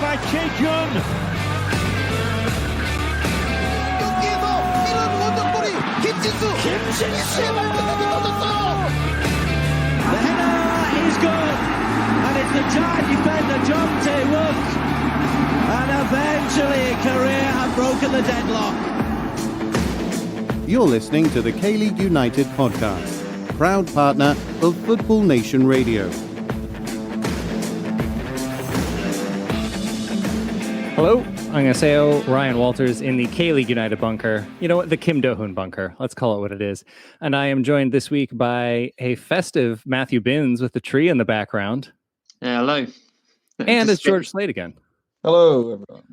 by Daejeon. The header is good, and it's the giant defender John Tae-wook, and eventually Korea have broken the deadlock. You're listening to the K-League United podcast, proud partner of Football Nation Radio. Hello, I'm Aseo Ryan Walters in the K-League United bunker. You know what? The Kim Do-hoon Bunker. Let's call it what it is. And I am joined this week by a festive Matthew Binns with the tree in the background. Yeah, hello. And it's George Slade again. Hello, everyone.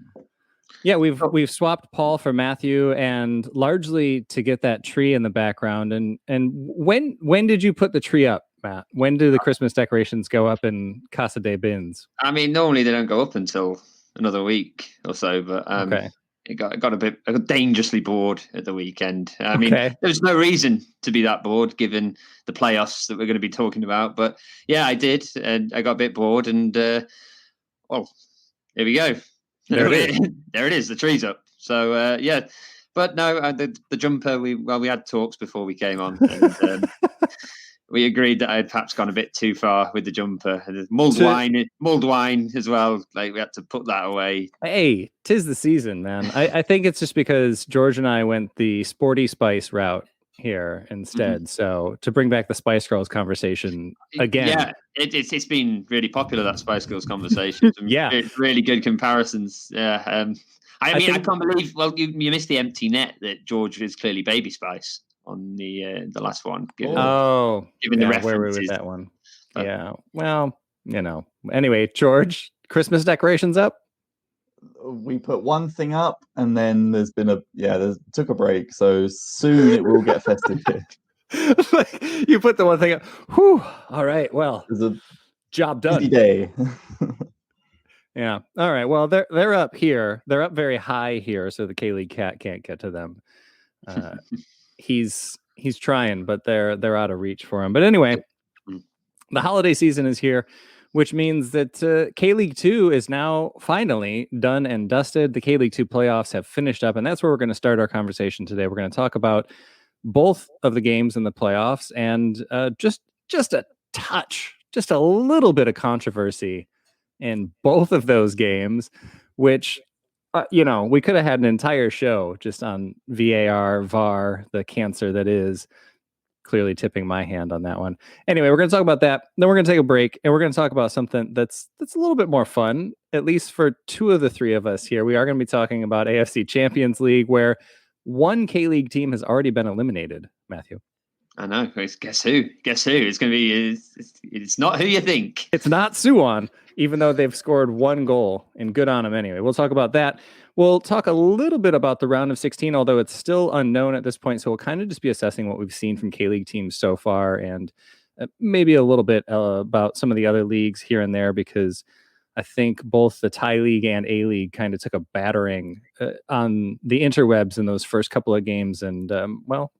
Yeah, we've swapped Paul for Matthew, and largely to get that tree in the background. And when did you put the tree up, Matt? When do the Christmas decorations go up in Casa de Binns? I mean, normally they don't go up until another week or so, but Okay. I got dangerously bored at the weekend. I mean, there was no reason to be that bored given the playoffs that we're going to be talking about. But yeah, I did, and I got a bit bored, and well, here we go. There it is. The tree's up. So yeah, but no, the jumper. We had talks before we came on. And, we agreed that I had perhaps gone a bit too far with the jumper. And mulled wine as well. Like we had to put that away. Hey, 'tis the season, man. I think it's just because George and I went the sporty spice route here instead. Mm-hmm. So to bring back the Spice Girls conversation again. Yeah, it's been really popular, that Spice Girls conversation. Yeah. Really good comparisons. Yeah. I can't believe, well, you missed the empty net that George is clearly Baby Spice on the last one. Given the references. Where were we with that one? Yeah. Well, Anyway, George, Christmas decorations up? We put one thing up, and then there's been took a break, so soon it will get festive here. You put the one thing up. Whew. All right. Well, it's a job done. Busy day. Yeah. All right. Well, they're up here. They're up very high here, so the K-League cat can't get to them. He's trying, but they're out of reach for him. But anyway, the holiday season is here, which means that K-League 2 is now finally done and dusted. The K-League 2 playoffs have finished up, and that's where we're going to start our conversation today. We're going to talk about both of the games in the playoffs and just a little bit of controversy in both of those games, which, we could have had an entire show just on VAR, VAR, the cancer that is. Clearly tipping my hand on that one. Anyway, we're going to talk about that. Then we're going to take a break, and we're going to talk about something that's a little bit more fun, at least for two of the three of us here. We are going to be talking about AFC Champions League, where one K-League team has already been eliminated, Matthew. I know. Guess who? It's going to be... It's not who you think. It's not Suwon, even though they've scored one goal, and good on them anyway. We'll talk about that. We'll talk a little bit about the round of 16, although it's still unknown at this point. So we'll kind of just be assessing what we've seen from K-League teams so far, and maybe a little bit about some of the other leagues here and there, because I think both the Thai League and A-League kind of took a battering on the interwebs in those first couple of games. And,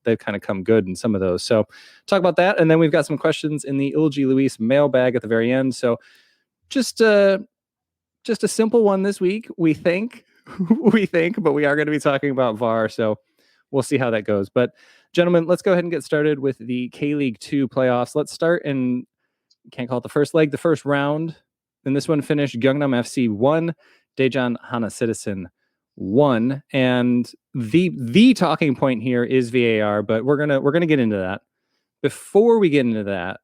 they've kind of come good in some of those. So talk about that. And then we've got some questions in the Eulji Lewis Mailbag at the very end. So just a simple one this week, we think, but we are going to be talking about VAR. So we'll see how that goes. But gentlemen, let's go ahead and get started with the K-League 2 playoffs. Let's start in, can't call it the first leg, the first round. And this one finished Gyeongnam FC 1, Daejeon Hana Citizen 1. And the talking point here is VAR, but we're gonna get into that. Before we get into that,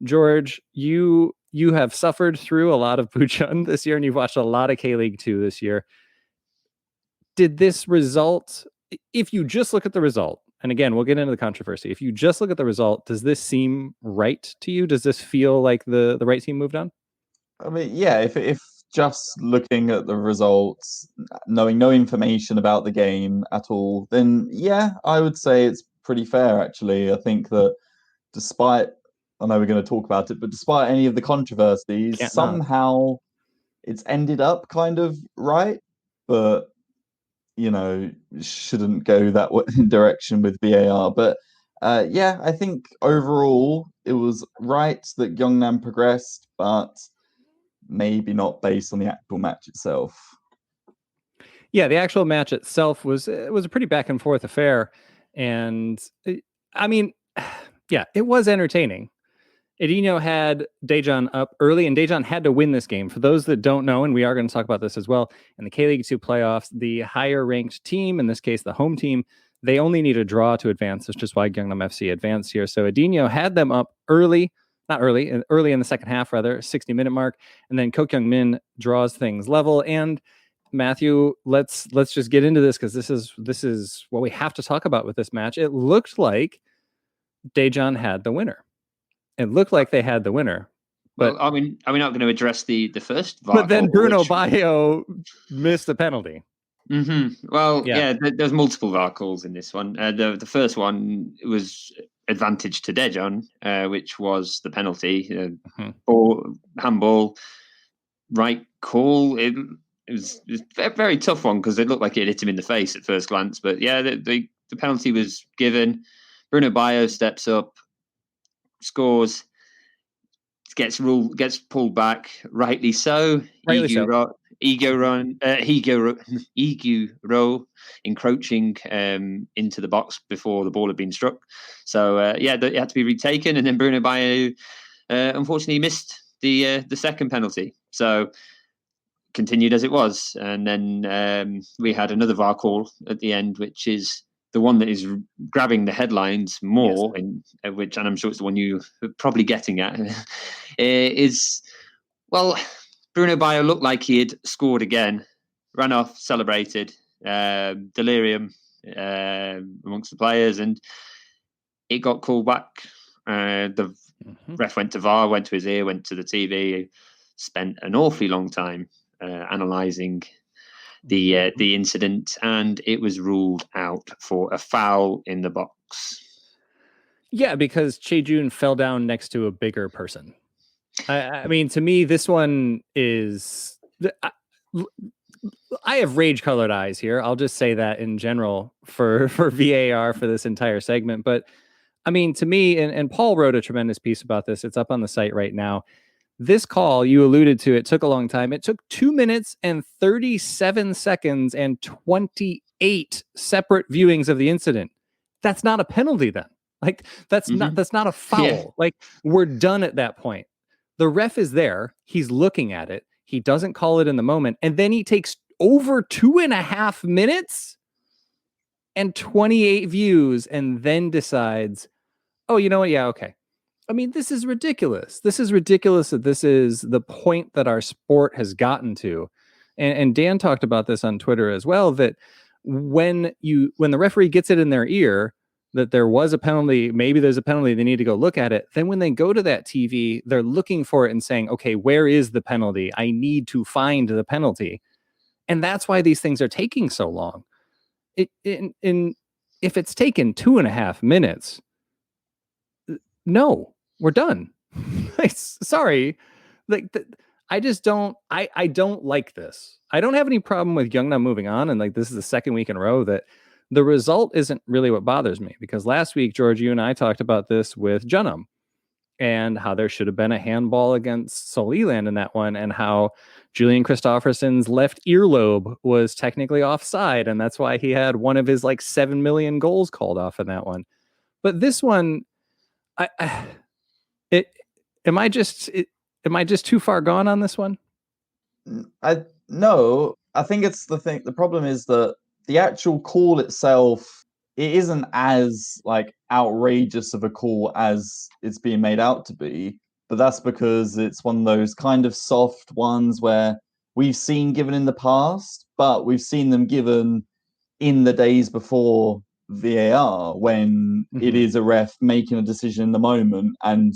George, you have suffered through a lot of Bucheon this year, and you've watched a lot of K-League 2 this year. Did this result, if you just look at the result, and again, we'll get into the controversy. If you just look at the result, does this seem right to you? Does this feel like the right team moved on? I mean, yeah, if just looking at the results, knowing no information about the game at all, then yeah, I would say it's pretty fair, actually. I think that despite, I know we're going to talk about it, but despite any of the controversies, somehow it's ended up kind of right, but, shouldn't go that direction with VAR. But yeah, I think overall it was right that Gyeongnam progressed, but maybe not based on the actual match itself. Yeah, the actual match itself was a pretty back and forth affair, and I mean, yeah, it was entertaining. Edinho had Daejeon up early, and Daejeon had to win this game. For those that don't know, and we are going to talk about this as well, in the K-League 2 playoffs, the higher-ranked team, in this case the home team, they only need a draw to advance. That's just why Gyeongnam FC advanced here. So Edinho had them up early in the second half, 60-minute mark, and then Ko Kyung-min draws things level. And Matthew, let's just get into this, because this is what we have to talk about with this match. It looked like Daejeon had the winner. It looked like they had the winner. But are we not going to address the first VAR? But then Bruno Baggio missed a penalty. Mm-hmm. Well, yeah, there's multiple VAR calls in this one. The first one was advantage to Daejeon, which was the penalty. Ball, handball, right call. It was a very tough one, because it looked like it hit him in the face at first glance. But yeah, the penalty was given. Bruno Baggio steps up, scores, gets pulled back, rightly so. Higuero encroaching into the box before the ball had been struck. So it had to be retaken, and then Bruno Baggio unfortunately missed the second penalty. So continued as it was, and then we had another VAR call at the end, which is the one that is grabbing the headlines more, and I'm sure it's the one you are probably getting at, is, well, Bruno Baggio looked like he had scored again, ran off, celebrated, delirium amongst the players, and it got called back. The ref went to VAR, went to his ear, went to the TV, spent an awfully long time analysing the incident, and it was ruled out for a foul in the box. Yeah, because Chae-jun fell down next to a bigger person. I mean, to me, this one is... I have rage-colored eyes here. I'll just say that in general for VAR for this entire segment. But, I mean, to me, and Paul wrote a tremendous piece about this. It's up on the site right now. This call, you alluded to, it took a long time. It took 2 minutes and 37 seconds and 28 separate viewings of the incident. That's not a penalty then. Like, that's not a foul. Yeah. Like, we're done at that point. The ref is there. He's looking at it. He doesn't call it in the moment. And then he takes over 2.5 minutes and 28 views and then decides, oh, you know what? Yeah, okay. I mean, this is ridiculous. This is ridiculous that this is the point that our sport has gotten to. And Dan talked about this on Twitter as well, that when the referee gets it in their ear that there was a penalty, maybe there's a penalty, they need to go look at it. Then when they go to that TV, they're looking for it and saying, okay, where is the penalty? I need to find the penalty. And that's why these things are taking so long. If it's taken 2.5 minutes, no, we're done. Sorry. I just don't, I don't like this. I don't have any problem with Gyeongnam moving on. And this is the second week in a row that the result isn't really what bothers me, because last week, George, you and I talked about this with Jeonnam and how there should have been a handball against Seoul Eland in that one, and how Julian Christopherson's left earlobe was technically offside. And that's why he had one of his 7 million goals called off in that one. But this one, am I just too far gone on this one? No, I think it's the thing. The problem is that the actual call itself, it isn't as outrageous of a call as it's being made out to be. But that's because it's one of those kind of soft ones where we've seen given in the past, but we've seen them given in the days before VAR, when it is a ref making a decision in the moment, and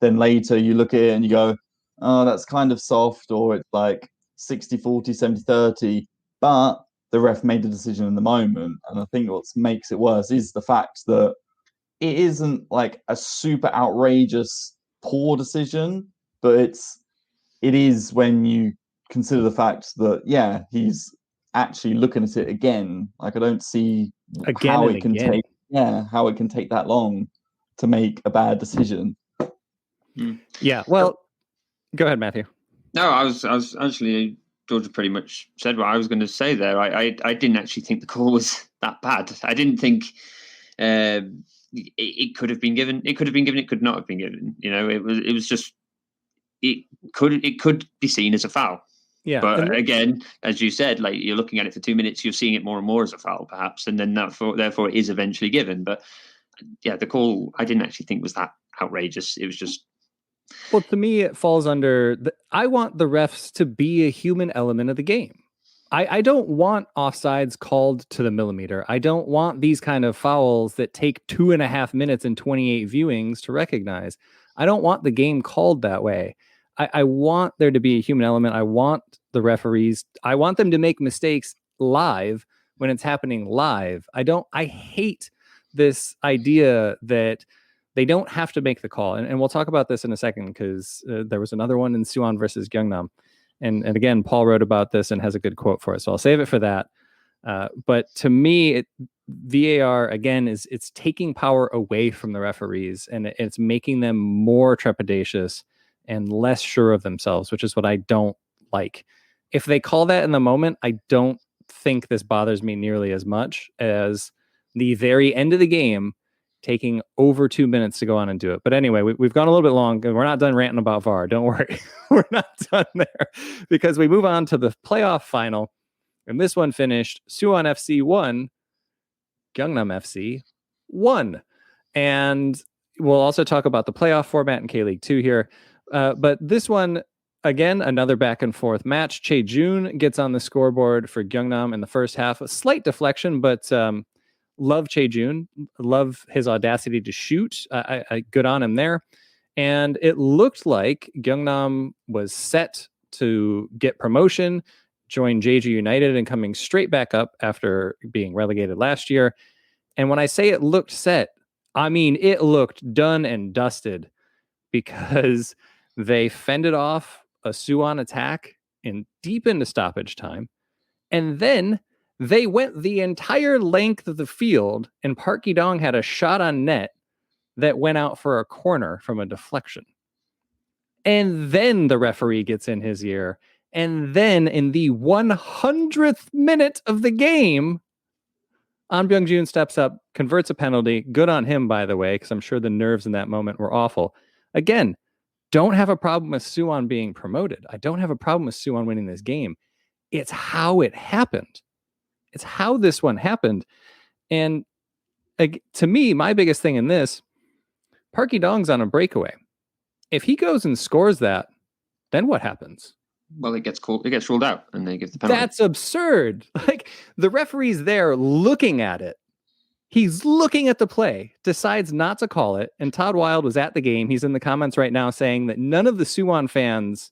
then later you look at it and you go, oh, that's kind of soft, or it's 60-40, 70-30, but the ref made the decision in the moment. And I think what makes it worse is the fact that it isn't a super outrageous poor decision, but it is when you consider the fact that, yeah, he's actually looking at it again. I don't see how it can take that long to make a bad decision. Yeah, well, go ahead, Matthew. No, I was actually, Georgia pretty much said what I was going to say there. I didn't actually think the call was that bad. I didn't think it could have been given. It could have been given. It could not have been given. It was just it could be seen as a foul. Yeah. But again, as you said, like you're looking at it for 2 minutes, you're seeing it more and more as a foul, perhaps, and then therefore it is eventually given. But yeah, the call I didn't actually think was that outrageous. It was just. Well, to me, it falls under I want the refs to be a human element of the game. I don't want offsides called to the millimeter. I don't want these kind of fouls that take 2.5 minutes and 28 viewings to recognize. I don't want the game called that way. I want there to be a human element. I want the referees. I want them to make mistakes live when it's happening live. I hate this idea that they don't have to make the call. And we'll talk about this in a second because there was another one in Suwon versus Gyeongnam. And again, Paul wrote about this and has a good quote for it. So I'll save it for that. But to me, VAR, again, it's taking power away from the referees and it's making them more trepidatious and less sure of themselves, which is what I don't like. If they call that in the moment, I don't think this bothers me nearly as much as the very end of the game taking over 2 minutes to go on and do it. But anyway, we've gone a little bit long. We're not done ranting about VAR. Don't worry. We're not done there because we move on to the playoff final. And this one finished Suwon FC 1, Gyeongnam FC 1. And we'll also talk about the playoff format in K-League 2 here. But this one, again, another back and forth match. Chae-jun gets on the scoreboard for Gyeongnam in the first half. A slight deflection, but love Chae-jun. Love his audacity to shoot. I good on him there. And it looked like Gyeongnam was set to get promotion, join Daejeon United, and coming straight back up after being relegated last year. And when I say it looked set, I mean it looked done and dusted because they fended off a Suwon attack deep into stoppage time. And then they went the entire length of the field, and Park Ki-dong had a shot on net that went out for a corner from a deflection. And then the referee gets in his ear. And then in the 100th minute of the game, An Byung-jun steps up, converts a penalty. Good on him, by the way, because I'm sure the nerves in that moment were awful. Again, don't have a problem with Suwon being promoted. I don't have a problem with Suwon winning this game. It's how it happened. It's how this one happened. And to me, my biggest thing in this, Park Ki-dong's on a breakaway. If he goes and scores that, then what happens? Well, it gets ruled out and they give the penalty. That's absurd. Like the referee's there looking at it. He's looking at the play, decides not to call it. And Todd Wild was at the game. He's in the comments right now saying that none of the Suwon fans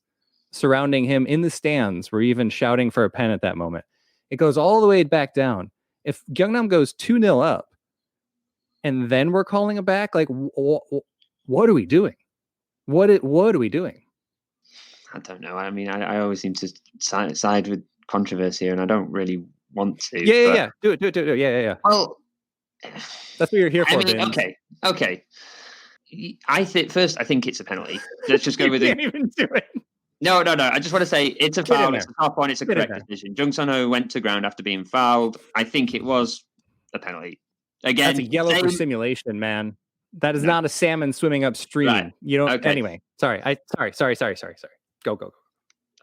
surrounding him in the stands were even shouting for a pen at that moment. It goes all the way back down. If Gyeongnam goes 2-0 up and then we're calling it back, like what are we doing? What are we doing? I don't know. I mean, I always seem to side with controversy here, and I don't really want to. Yeah. Do it. Yeah. Well, that's what you're here for. I mean, okay. I think it's a penalty. Let's just go with it. You can't even do it. No. I just want to say it's a foul. It's a tough one. It's a correct decision. Jung Sun-ho went to ground after being fouled. I think it was a penalty. Again, that's a yellow for simulation, man. That is not a salmon swimming upstream. Right. You don't. Okay. Anyway, sorry. Go.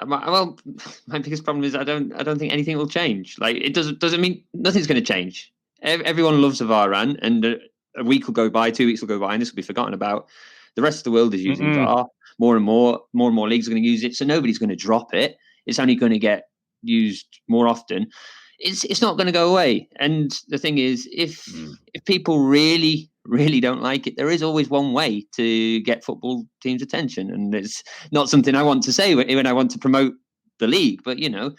Well, my biggest problem is I don't think anything will change. Like it doesn't mean nothing's going to change. Everyone loves a VAR run, and a week will go by, 2 weeks will go by, and this will be forgotten about. The rest of the world is using VAR. More and more leagues are going to use it, so nobody's going to drop it. It's only going to get used more often. It's not going to go away. And the thing is, if people really don't like it, there is always one way to get football teams' attention. And it's not something I want to say when I want to promote the league, but you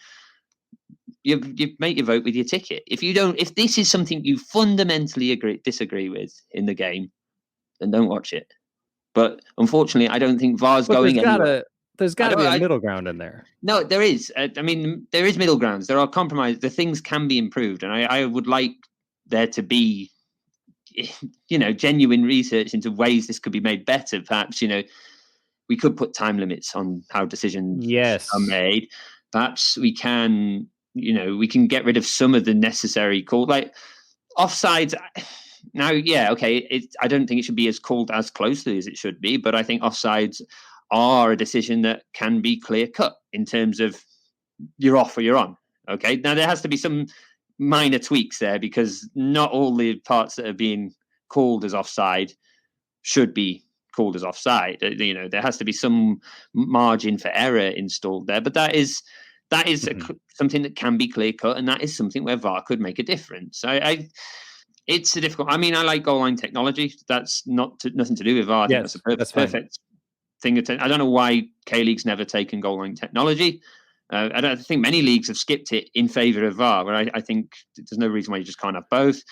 make your vote with your ticket. If this is something you fundamentally disagree with in the game, then don't watch it. But unfortunately, I don't think VAR's going anywhere. There's got to be a middle ground in there. No, there is. I mean, there is middle grounds. There are compromises. The things can be improved. And I would like there to be, genuine research into ways this could be made better. Perhaps, we could put time limits on how decisions are made. Perhaps we can, we can get rid of some of the necessary call, like offsides. Now, okay, I don't think it should be as called as closely as it should be, but I think offsides are a decision that can be clear cut in terms of you're off or you're on. Okay, now there has to be some minor tweaks there, because not all the parts that are being called as offside should be called as offside. There has to be some margin for error installed there, but that is something that can be clear cut, and that is something where VAR could make a difference. It's a difficult. I mean, I like goal line technology. That's nothing to do with VAR. I think that's a perfect thing. I don't know why K-League's never taken goal line technology. I don't think many leagues have skipped it in favour of VAR, but I think there's no reason why you just can't have both.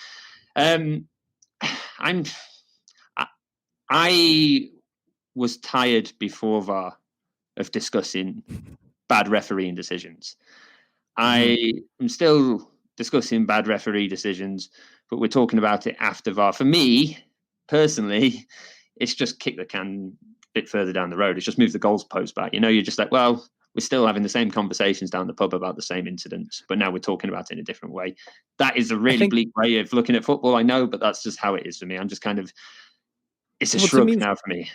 I was tired before VAR of discussing bad refereeing decisions. I am still discussing bad referee decisions, but we're talking about it after VAR. For me, personally, it's just kick the can a bit further down the road. It's just move the goalpost back. You're just like, well, we're still having the same conversations down the pub about the same incidents, but now we're talking about it in a different way. That is a really bleak way of looking at football, I know, but that's just how it is for me. I'm just kind of, it's a shrug now for me.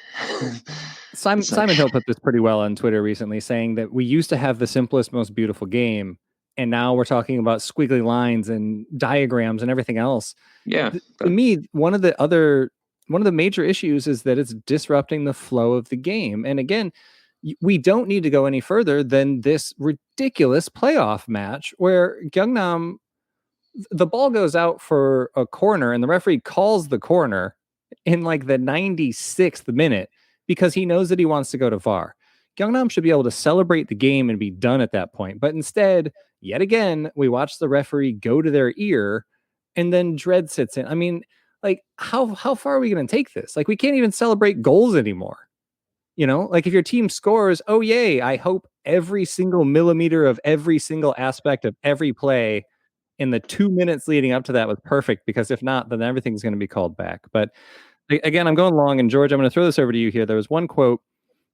Simon Hill put this pretty well on Twitter recently, saying that we used to have the simplest, most beautiful game, and now we're talking about squiggly lines and diagrams and everything else. Yeah. To me, one of the major issues is that it's disrupting the flow of the game. And again, we don't need to go any further than this ridiculous playoff match where Gyeongnam, the ball goes out for a corner and the referee calls the corner in like the 96th minute because he knows that he wants to go to VAR. Gyeongnam should be able to celebrate the game and be done at that point. But instead, yet again, we watch the referee go to their ear and then dread sits in. I mean, like, how far are we going to take this? Like, we can't even celebrate goals anymore. Like if your team scores, oh yay, I hope every single millimeter of every single aspect of every play in the 2 minutes leading up to that was perfect, because if not, then everything's going to be called back. But again, I'm going long, and George, I'm going to throw this over to you here. There was one quote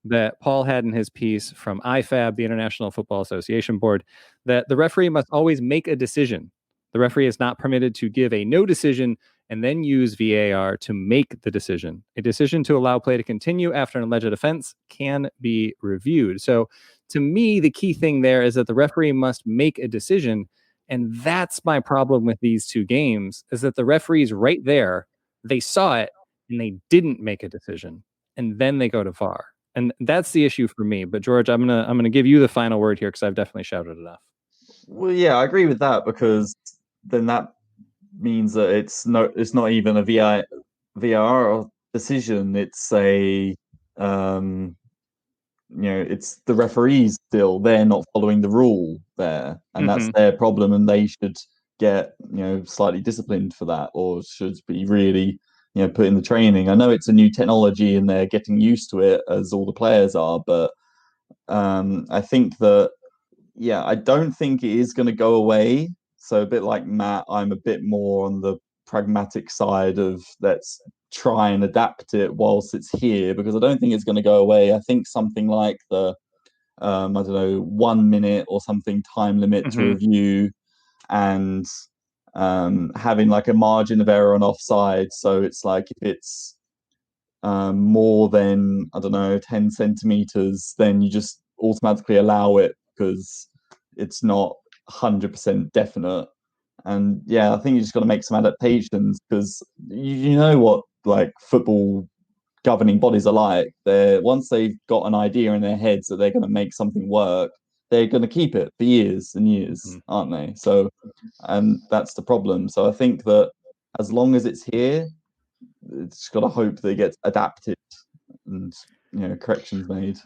that Paul had in his piece from IFAB, the International Football Association Board, that the referee must always make a decision. The referee is not permitted to give a no decision and then use VAR to make the decision. A decision to allow play to continue after an alleged offense can be reviewed. So to me, the key thing there is that the referee must make a decision. And that's my problem with these two games, is that the referee's right there. They saw it and they didn't make a decision. And then they go to VAR. And that's the issue for me. But George, I'm gonna give you the final word here, because I've definitely shouted enough. Well, yeah, I agree with that, because then that means that it's not even a VAR decision. It's a it's the referees still. They're not following the rule there, and that's their problem, and they should get slightly disciplined for that, or should be really put in the training. I know it's a new technology and they're getting used to it, as all the players are, but I think that I don't think it is going to go away. So a bit like Matt, I'm a bit more on the pragmatic side of let's try and adapt it whilst it's here, because I don't think it's going to go away. I think something like the I don't know, 1 minute or something time limit to review, and having like a margin of error on offside. So it's like if it's more than, I don't know, 10 centimeters, then you just automatically allow it because it's not 100% definite. And I think you just got to make some adaptations, because you know what like football governing bodies are like. They're, once they've got an idea in their heads that they're going to make something work, they're going to keep it for years and years, aren't they? So, and that's the problem. So I think that as long as it's here, it's got to hope that it gets adapted and corrections made.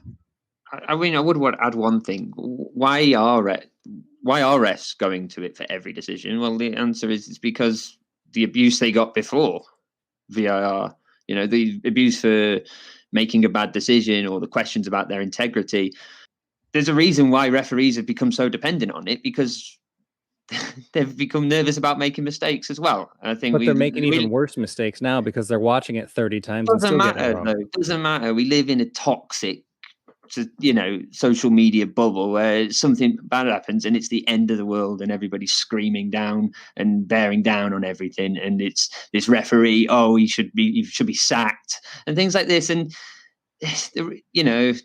I mean, I would want to add one thing. Why are refs going to it for every decision? Well, the answer is it's because the abuse they got before VAR, the abuse for making a bad decision, or the questions about their integrity. There's a reason why referees have become so dependent on it, because they've become nervous about making mistakes as well. I think, but they're making even worse mistakes now because they're watching it 30 times. Doesn't matter, though. It doesn't matter. We live in a toxic social media bubble where something bad happens and it's the end of the world and everybody's screaming down and bearing down on everything, and it's this referee, he should be sacked and things like this. And you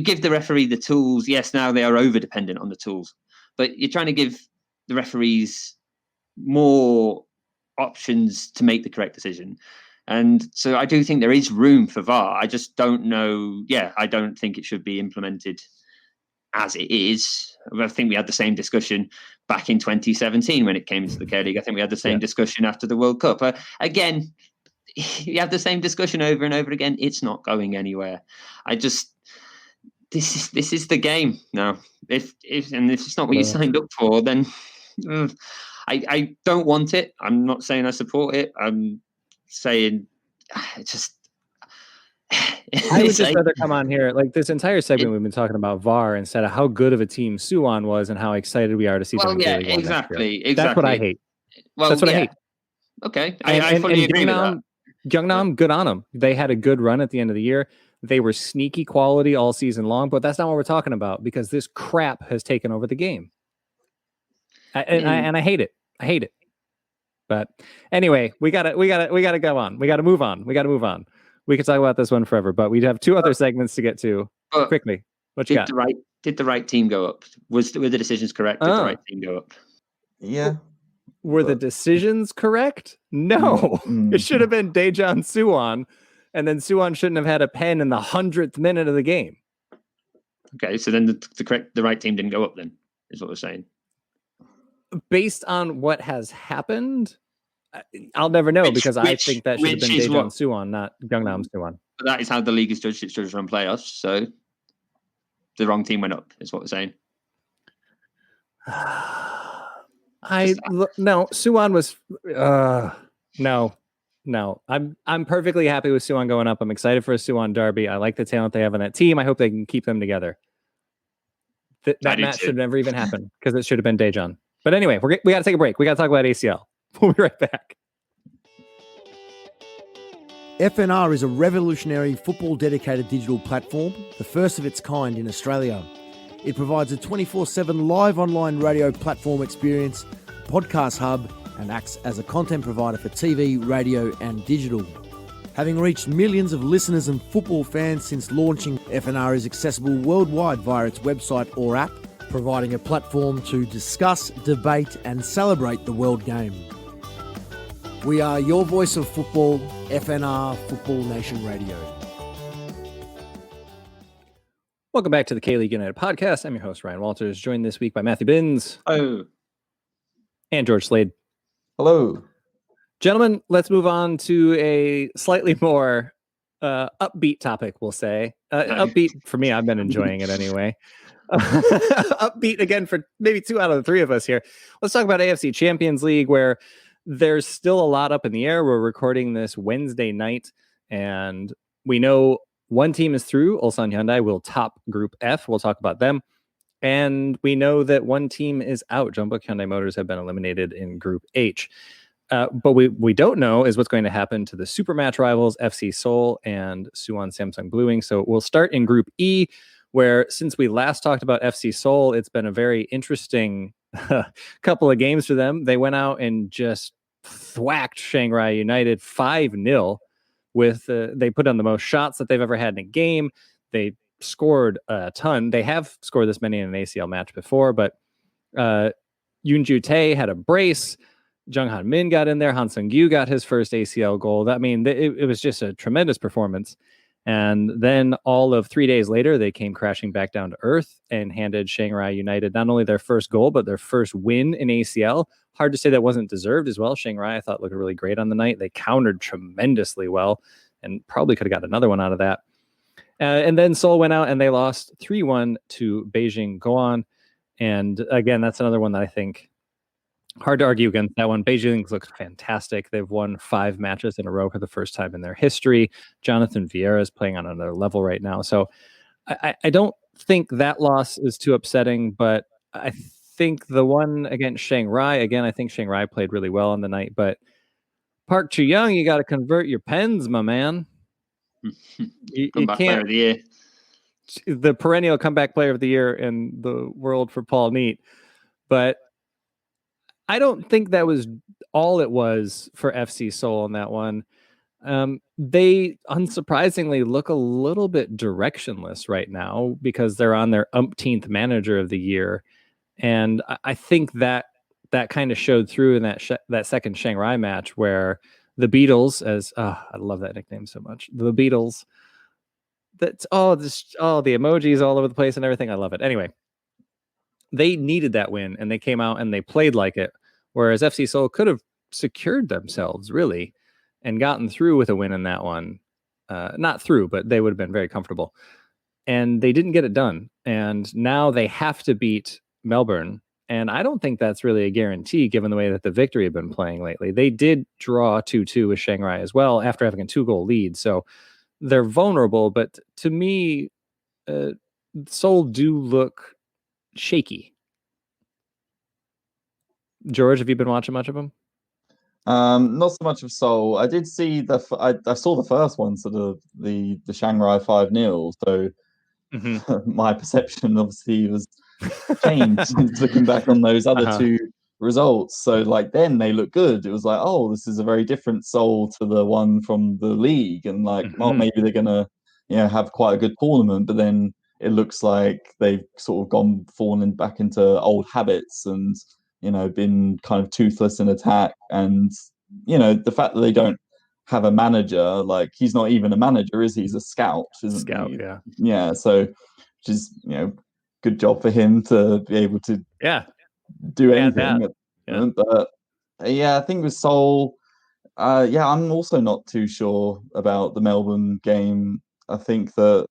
give the referee the tools. Yes, now they are over dependent on the tools, but you're trying to give the referees more options to make the correct decision. And so I do think there is room for VAR. I just don't know. Yeah, I don't think it should be implemented as it is. I think we had the same discussion back in 2017 when it came into the K-League. I think we had the same discussion after the World Cup. Again, you have the same discussion over and over again. It's not going anywhere. This is the game now. If it's not what you signed up for, then I don't want it. I'm not saying I support it. I'm saying I would just rather come on here like this entire segment we've been talking about VAR instead of how good of a team Suwon was and how excited we are to see them. Yeah, exactly. That's what I hate. That's what I hate. Okay, I fully agree with that. Gyeongnam, good on them. They had a good run at the end of the year. They were sneaky quality all season long, but that's not what we're talking about because this crap has taken over the game. And I hate it. I hate it. But anyway, we gotta go on. We gotta move on. We could talk about this one forever, but we have two other segments to get to quickly. What you got? Did the right team go up? Were the decisions correct? Did the right team go up? Yeah. Were the decisions correct? No. It should have been Daejeon Suwon, and then Suwon shouldn't have had a pen in the 100th minute of the game. Okay, so then the right team didn't go up then, is what we're saying. Based on what has happened, I'll never know because I think that should have been Daejeon Suwon, not Gyeongnam Suwon. But that is how the league is judged. It's judged on playoffs, so the wrong team went up, is what we're saying. Suwon was no. I'm perfectly happy with Suwon going up. I'm excited for a Suwon derby. I like the talent they have on that team. I hope they can keep them together. That match should never even happen because it should have been Daejeon. But anyway, we got to take a break. We got to talk about ACL. We'll be right back. FNR is a revolutionary football-dedicated digital platform, the first of its kind in Australia. It provides a 24/7 live online radio platform experience, podcast hub, and acts as a content provider for TV, radio, and digital. Having reached millions of listeners and football fans since launching, FNR is accessible worldwide via its website or app, providing a platform to discuss, debate, and celebrate the world game. We are your voice of football, FNR Football Nation Radio. Welcome back to the K-League United podcast. I'm your host, Ryan Walters, joined this week by Matthew Binns. Oh. And George Slade. Hello. Gentlemen, let's move on to a slightly more upbeat topic, we'll say. Upbeat for me, I've been enjoying it anyway. Upbeat again for maybe 2 out of the 3 of us here. Let's talk about AFC Champions League, where there's still a lot up in the air. We're recording this Wednesday night, and we know one team is through. Ulsan Hyundai will top Group F. We'll talk about them. And we know that one team is out. Jeonbuk Hyundai Motors have been eliminated in Group H. But we don't know is what's going to happen to the super match rivals, FC Seoul and Suwon Samsung Bluewings. So we'll start in Group E, where since we last talked about FC Seoul, it's been a very interesting couple of games for them. They went out and just thwacked Chiangrai United 5-0 with they put on the most shots that they've ever had in a game. They scored a ton. They have scored this many in an ACL match before, but Yoon Ju-tae had a brace. Jung Han-min got in there. Han Sung-gyu got his first ACL goal. It was just a tremendous performance. And then all of 3 days later, they came crashing back down to earth and handed Chiangrai United not only their first goal, but their first win in ACL. Hard to say that wasn't deserved as well. Chiangrai, I thought, looked really great on the night. They countered tremendously well and probably could have got another one out of that. And then Seoul went out and they lost 3-1 to Beijing Goan. And again, that's another one that I think hard to argue against that one. Beijing looks fantastic. They've won 5 matches in a row for the first time in their history. Jonathan Vieira is playing on another level right now. So I don't think that loss is too upsetting, but I think the one against Chiangrai, again, I think Chiangrai played really well on the night, but Park Chu-young, you got to convert your pens, my man. You can't. Player of the year. the perennial comeback player of the year in the world for Paul Neat. But I don't think that was all it was for FC Seoul on that one. They unsurprisingly look a little bit directionless right now because they're on their umpteenth manager of the year. And I think that kind of showed through in that second Chiangrai match where the Beatles, I love that nickname so much. The Beatles, the emojis all over the place and everything. I love it. Anyway, they needed that win and they came out and they played like it. Whereas FC Seoul could have secured themselves really and gotten through with a win in that one. Not through, but they would have been very comfortable. And they didn't get it done. And now they have to beat Melbourne. And I don't think that's really a guarantee given the way that the Victory have been playing lately. They did draw 2-2 with Chiangrai as well after having a 2-goal lead. So they're vulnerable. But to me, Seoul do look shaky. George, have you been watching much of them? Not so much of Seoul. I did see I saw the first one, so the Chiangrai 5-0. So my perception obviously was changed looking back on those other two results. So like then they look good. It was like, oh, this is a very different Seoul to the one from the league, and like, oh, maybe they're gonna have quite a good tournament. But then it looks like they've sort of fallen back into old habits and been kind of toothless in attack. And the fact that they don't have a manager, like he's not even a manager, is he? He's a scout, isn't he? Yeah. So which is good job for him to be able to do anything. But I think with Seoul, I'm also not too sure about the Melbourne game. I think that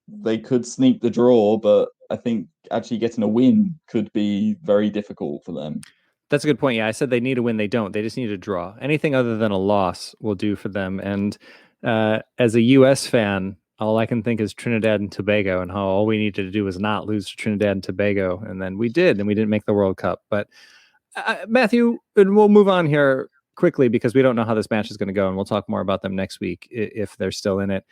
they could sneak the draw, but I think actually getting a win could be very difficult for them. That's a good point. Yeah, I said they need a win. They don't. They just need a draw. Anything other than a loss will do for them. And as a U.S. fan, all I can think is Trinidad and Tobago and how all we needed to do was not lose to Trinidad and Tobago. And then we did, and we didn't make the World Cup. But Matthew, and we'll move on here quickly because we don't know how this match is going to go. And we'll talk more about them next week if they're still in it.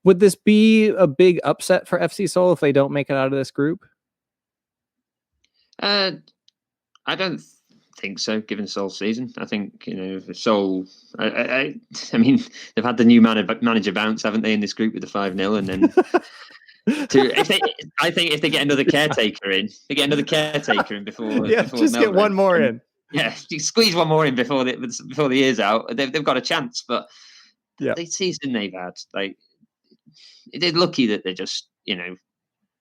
Would this be a big upset for FC Seoul if they don't make it out of this group? I don't think so, given Seoul's season. I think, Seoul, I mean, they've had the new manager bounce, haven't they, in this group with the 5-0, and then I think if they get another caretaker in, before just Melbourne, get one more in. Yeah, squeeze one more in before the year's out. They've got a chance, but the season they've had, like, they're lucky that they're just,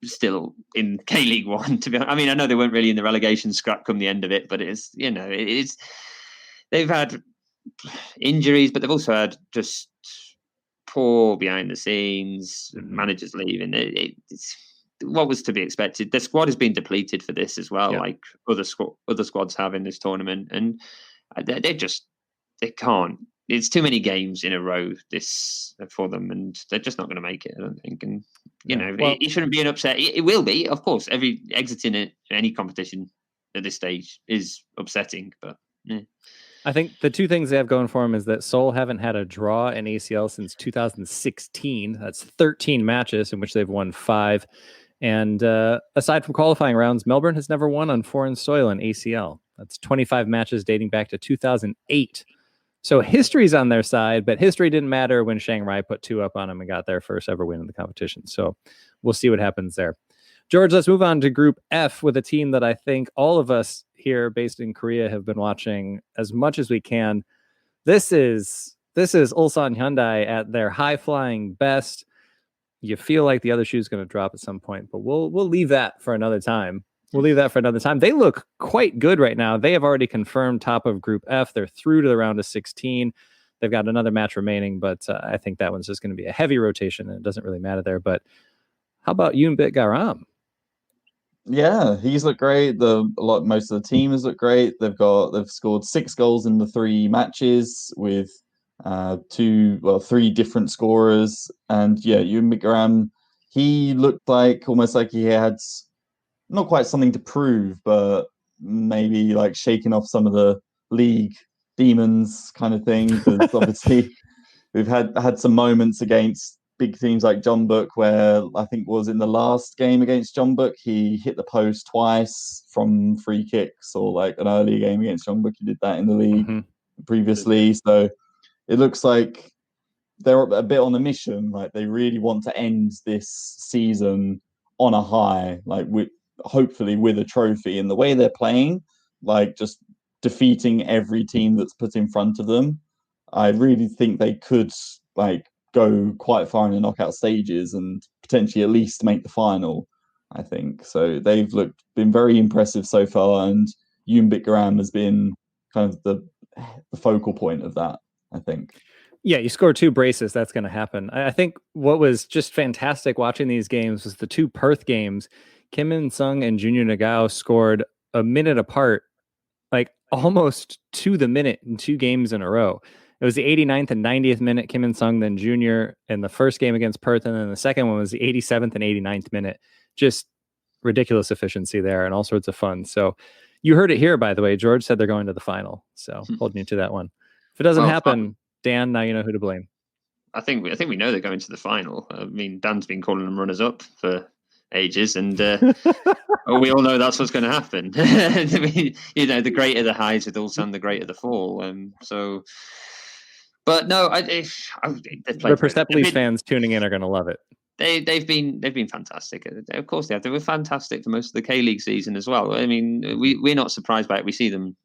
still in K-League 1, to be honest. I mean, I know they weren't really in the relegation scrap come the end of it, but they've had injuries, but they've also had just poor behind the scenes, managers leaving. It's what was to be expected. The squad has been depleted for this as well, like other squads have in this tournament, and they can't. It's too many games in a row for them, and they're just not going to make it, I don't think. And it shouldn't be an upset. It will be, of course. Every exiting it, any competition at this stage is upsetting, but I think the two things they have going for them is that Seoul haven't had a draw in ACL since 2016. That's 13 matches in which they've won 5. And aside from qualifying rounds, Melbourne has never won on foreign soil in ACL. That's 25 matches dating back to 2008. So history's on their side, but history didn't matter when Chiangrai put 2 up on them and got their first ever win in the competition. So we'll see what happens there. George, let's move on to Group F with a team that I think all of us here based in Korea have been watching as much as we can. This is Ulsan Hyundai at their high-flying best. You feel like the other shoe is going to drop at some point, but we'll leave that for another time. They look quite good right now. They have already confirmed top of Group F. They're through to the round of 16. They've got another match remaining, but I think that one's just going to be a heavy rotation, and it doesn't really matter there. But how about Yoon Bit-garam? Yeah, he's looked great. Most of the team has looked great. They've scored 6 goals in the 3 matches with 3 different scorers. And Yoon Bit-garam, he looked like almost like he had not quite something to prove, but maybe like shaking off some of the league demons kind of thing. Because obviously we've had some moments against big teams like Jeonbuk, where I think was in the last game against Jeonbuk, he hit the post twice from free kicks, or like an earlier game against Jeonbuk, he did that in the league previously. So it looks like they're a bit on a mission. Like they really want to end this season on a high, like hopefully with a trophy. And the way they're playing, like just defeating every team that's put in front of them, I really think they could like go quite far in the knockout stages and potentially at least make the final, I think. So they've been very impressive so far, and Yoon Bit-garam has been kind of the focal point of that, I think. Yeah, you score 2 braces, that's going to happen. I think what was just fantastic watching these games was the 2 Perth games. Kim In-sung and Junior Nagao scored a minute apart, like almost to the minute in 2 games in a row. It was the 89th and 90th minute, Kim In-sung, then Junior in the first game against Perth, and then the second one was the 87th and 89th minute. Just ridiculous efficiency there and all sorts of fun. So you heard it here, by the way. George said they're going to the final. So holding you to that one. If it doesn't happen, Dan, now you know who to blame. I think we know they're going to the final. I mean, Dan's been calling them runners up for ages, and we all know that's what's going to happen. I mean, the greater the highs with Ulsan, the greater the fall. But no, the Persepolis fans tuning in are going to love it. They've been fantastic. Of course they have. They were fantastic for most of the K-League season as well. I mean, we're not surprised by it. We see them.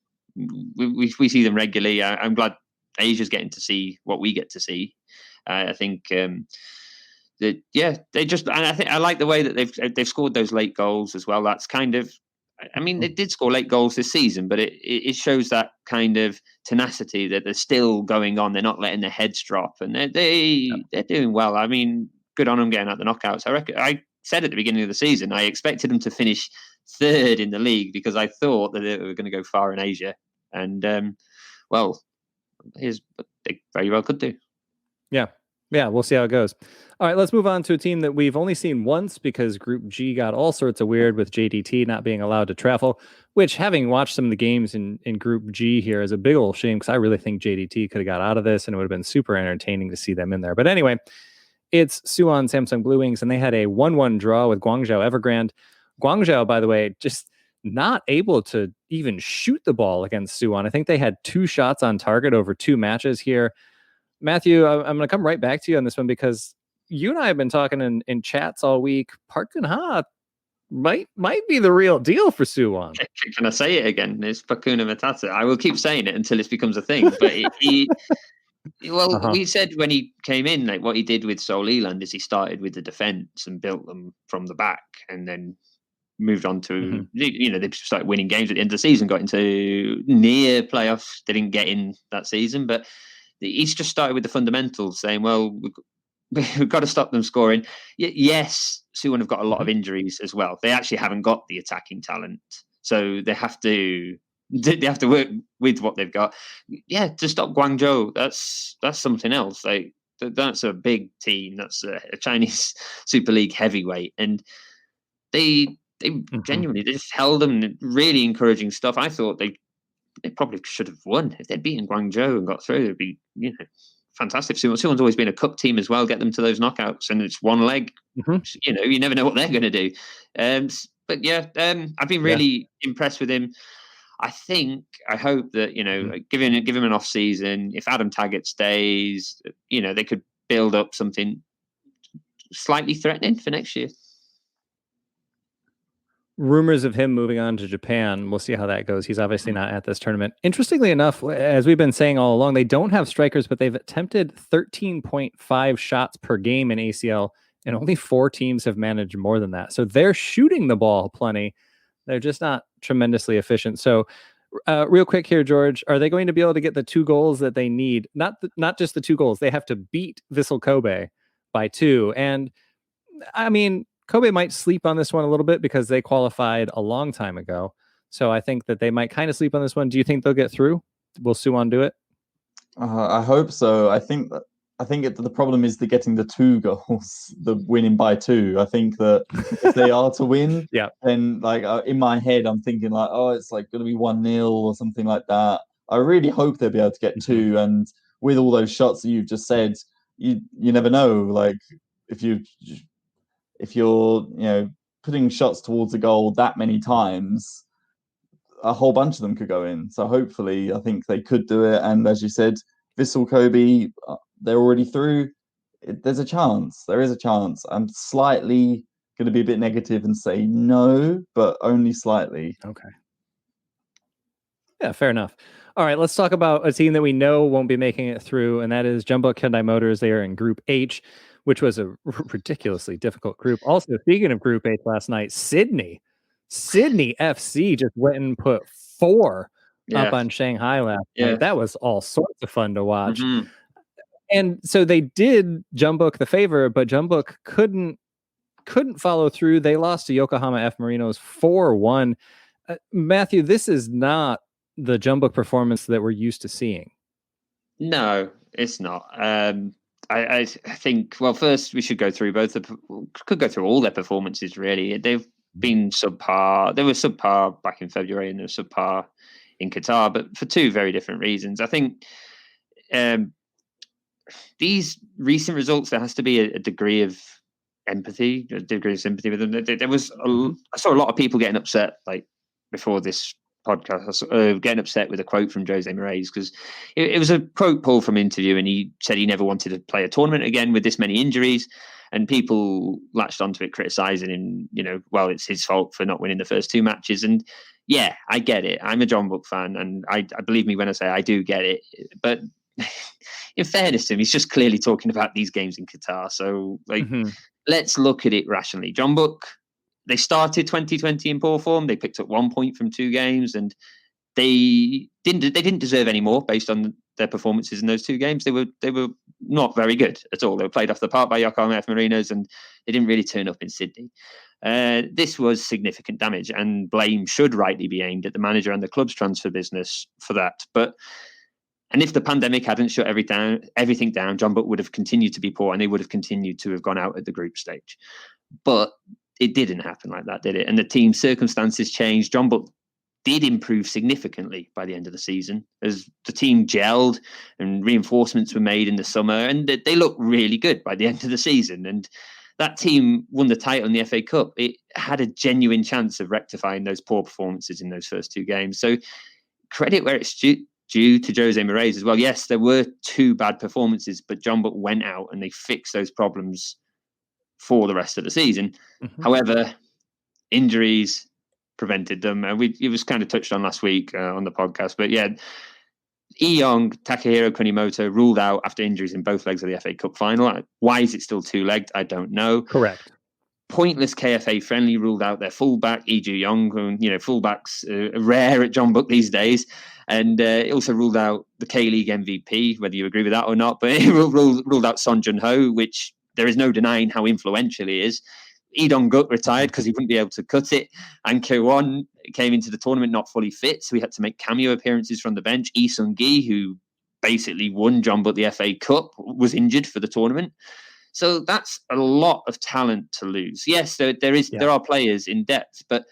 We see them regularly. I'm glad Asia's getting to see what we get to see. I think they just. And I think I like the way that they've scored those late goals as well. That's kind of. I mean, they did score late goals this season, but it shows that kind of tenacity that they're still going on. They're not letting their heads drop, and they're doing well. I mean, good on them getting out the knockouts. I said at the beginning of the season, I expected them to finish 3rd in the league because I thought that they were going to go far in Asia, and they very well could do. Yeah, we'll see how it goes. All right, let's move on to a team that we've only seen once because Group G got all sorts of weird with JDT not being allowed to travel, which, having watched some of the games in Group G here, is a big old shame because I really think JDT could have got out of this and it would have been super entertaining to see them in there. But anyway, it's Suwon Samsung Bluewings, and they had a 1-1 draw with Guangzhou Evergrande. Guangzhou, by the way, just not able to even shoot the ball against Suwon. I think they had 2 shots on target over 2 matches here. Matthew, I'm going to come right back to you on this one because you and I have been talking in chats all week. Park Geun-ha might be the real deal for Suwon. Can I say it again? It's Pakuna Matata. I will keep saying it until it becomes a thing. But we said when he came in, like what he did with Seoul Eland is he started with the defense and built them from the back, and then moved on to they started winning games at the end of the season, got into near playoffs. They didn't get in that season, but he's just started with the fundamentals, saying, well, we've got to stop them scoring. Yes, Suwon have got a lot of injuries as well. They actually haven't got the attacking talent, so they have to work with what they've got. Yeah, to stop Guangzhou, that's something else. Like that's a big team. That's a Chinese Super League heavyweight, and they genuinely just held them. Really encouraging stuff. I thought they probably should have won if they'd beaten Guangzhou and got through. It'd be fantastic. Suwon's always been a cup team as well. Get them to those knockouts, and it's one leg. You never know what they're going to do. But I've been really impressed with him. I hope that give him an off season. If Adam Taggart stays, they could build up something slightly threatening for next year. Rumors of him moving on to Japan. We'll see how that goes. He's obviously not at this tournament. Interestingly enough, as we've been saying all along, they don't have strikers, but they've attempted 13.5 shots per game in ACL, and only 4 teams have managed more than that. So they're shooting the ball plenty. They're just not tremendously efficient. So real quick here, George, are they going to be able to get the 2 goals that they need? Not just the 2 goals. They have to beat Vissel Kobe by 2. And I mean, Kobe might sleep on this one a little bit because they qualified a long time ago. So I think that they might kind of sleep on this one. Do you think they'll get through? Will Suwon do it? I hope so. I think the problem is the getting the 2 goals, the winning by 2. I think that if they are to win, then like in my head, I'm thinking like, oh, it's like going to be 1-0 or something like that. I really hope they'll be able to get 2. And with all those shots that you've just said, you never know. Like if you're putting shots towards a goal that many times, a whole bunch of them could go in. So hopefully, I think they could do it. And as you said, Vissel Kobe, they're already through. There's a chance. There is a chance. I'm slightly going to be a bit negative and say no, but only slightly. Okay. Yeah, fair enough. All right, let's talk about a team that we know won't be making it through, and that is Jeonbuk Hyundai Motors. They are in Group H, which was a ridiculously difficult group. Also, speaking of Group H last night, Sydney FC just went and put 4 up on Shanghai last night. That was all sorts of fun to watch. Mm-hmm. And so they did Jeonbuk the favor, but Jeonbuk couldn't follow through. They lost to Yokohama F Marinos 4-1. Matthew, this is not the Jeonbuk performance that we're used to seeing. No, it's not. I think, well, first we should go through could go through all their performances, really. They've been subpar. They were subpar back in February and they were subpar in Qatar, but for 2 very different reasons. I think these recent results, there has to be a degree of empathy, a degree of sympathy with them. I saw a lot of people getting upset, like before this podcast, getting upset with a quote from Jose Moraes, because it was a quote pulled from an interview, and he said he never wanted to play a tournament again with this many injuries, and people latched onto it, criticizing him. Well, it's his fault for not winning the first 2 matches, and yeah, I get it. I'm a Jeonbuk fan, and I believe me when I say I do get it, but in fairness to him, he's just clearly talking about these games in Qatar. So, let's look at it rationally. Jeonbuk, they started 2020 in poor form. They picked up 1 point from 2 games, and they didn't deserve any more based on their performances in those 2 games. They were not very good at all. They were played off the park by Yokohama F Marinos, and they didn't really turn up in Sydney. This was significant damage, and blame should rightly be aimed at the manager and the club's transfer business for that. And if the pandemic hadn't shut everything down, Jeonbuk would have continued to be poor, and they would have continued to have gone out at the group stage. But it didn't happen like that, did it? And the team's circumstances changed. Jeonbuk did improve significantly by the end of the season as the team gelled and reinforcements were made in the summer, and they looked really good by the end of the season. And that team won the title in the FA Cup. It had a genuine chance of rectifying those poor performances in those first 2 games. So credit where it's due to Jose Moraes as well. Yes, there were 2 bad performances, but Jeonbuk went out and they fixed those problems for the rest of the season. Mm-hmm. However, injuries prevented them. It was kind of touched on last week on the podcast, but yeah, Takehiro Kunimoto ruled out after injuries in both legs of the FA Cup final. Why is it still 2-legged? I don't know. Correct. Pointless KFA friendly ruled out their fullback, Lee Ju-young, who, fullbacks are rare at Jeonbuk these days. And it also ruled out the K-League MVP, whether you agree with that or not, but it ruled out Son Jun-ho, which there is no denying how influential he is. Lee Dong-guk retired because he wouldn't be able to cut it. And Changwon came into the tournament not fully fit, so he had to make cameo appearances from the bench. Lee Sung-gi, who basically won Jeonbuk the FA Cup, was injured for the tournament. So that's a lot of talent to lose. Yes, there are players in depth, but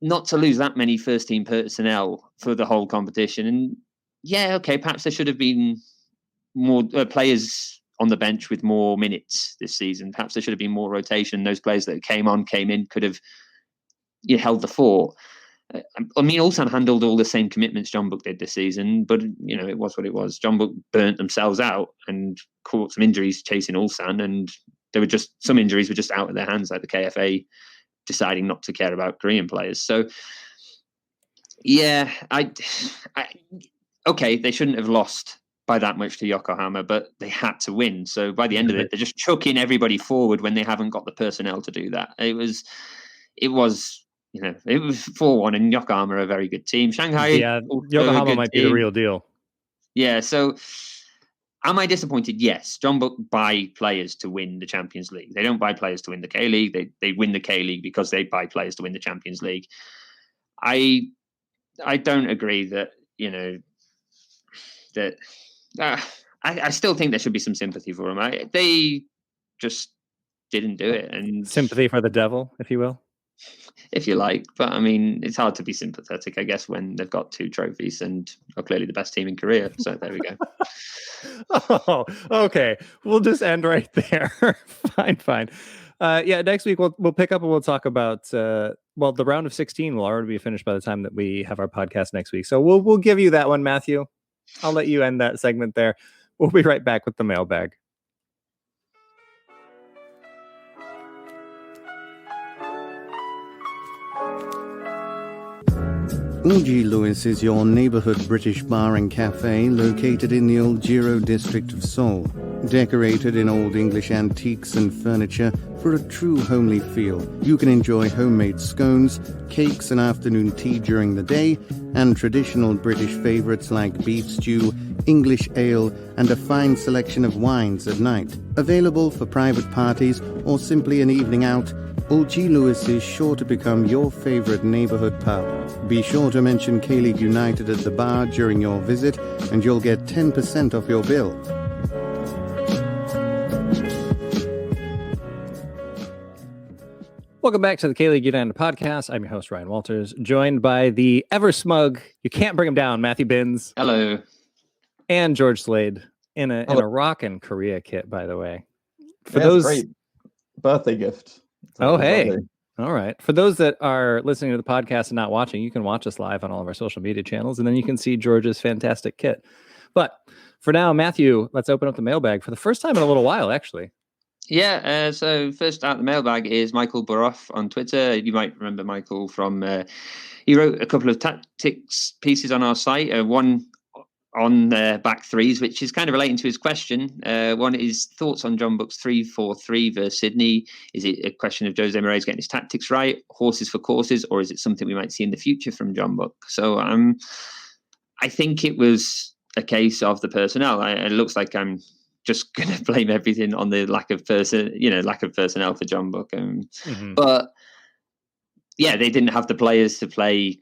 not to lose that many first-team personnel for the whole competition. And yeah, okay, perhaps there should have been more players on the bench with more minutes this season. Perhaps there should have been more rotation. Those players that came in, could have held the fort. I mean, Ulsan handled all the same commitments Jeonbuk did this season, but it was what it was. Jeonbuk burnt themselves out and caught some injuries chasing Ulsan, and some injuries were just out of their hands, like the KFA deciding not to care about Korean players. So, yeah, okay, they shouldn't have lost by that much to Yokohama, but they had to win. So by the end of it, they're just chucking everybody forward when they haven't got the personnel to do that. It was 4-1, and Yokohama are a very good team. Shanghai, Yokohama might be the real deal. Yeah. So, am I disappointed? Yes. Jeonbuk buy players to win the Champions League. They don't buy players to win the K-League. They win the K-League because they buy players to win the Champions League. I don't agree that I still think there should be some sympathy for them. They just didn't do it, and sympathy for the devil, if you will. if you like. But I mean, it's hard to be sympathetic, I guess, when they've got 2 trophies and are clearly the best team in Korea. So there we go. Oh, okay. We'll just end right there. Fine. Next week we'll pick up and we'll talk about the round of 16 will already be finished by the time that we have our podcast next week. So we'll give you that one, Matthew. I'll let you end that segment there. We'll be right back with the mailbag. Eulji Lewis is your neighborhood British bar and cafe located in the Eulji district of Seoul. Decorated in old English antiques and furniture for a true homely feel, you can enjoy homemade scones, cakes and afternoon tea during the day, and traditional British favourites like beef stew, English ale, and a fine selection of wines at night. Available for private parties or simply an evening out, Eulji Lewis is sure to become your favourite neighbourhood pub. Be sure to mention K-League United at the bar during your visit and you'll get 10% off your bill. Welcome back to the K-League United podcast. I'm your host, Ryan Walters, joined by the ever smug, you can't bring him down, Matthew Binns. Hello. And George Slade in a rockin' Korea kit, by the way. For those great birthday gift. Oh, hey. Birthday. All right. For those that are listening to the podcast and not watching, you can watch us live on all of our social media channels, and then you can see George's fantastic kit. But for now, Matthew, let's open up the mailbag for the first time in a little while, actually. Yeah, so first out the mailbag is Michael Baroff on Twitter. You might remember Michael from, he wrote a couple of tactics pieces on our site, one on back threes, which is kind of relating to his question. One is thoughts on Jeonbuk's 3-4-3 versus Sydney. Is it a question of Jose Moraes getting his tactics right, horses for courses, or is it something we might see in the future from Jeonbuk? So I think it was a case of the personnel. It looks like I'm just going to blame everything on the lack of personnel for Jeonbuk. But yeah, they didn't have the players to play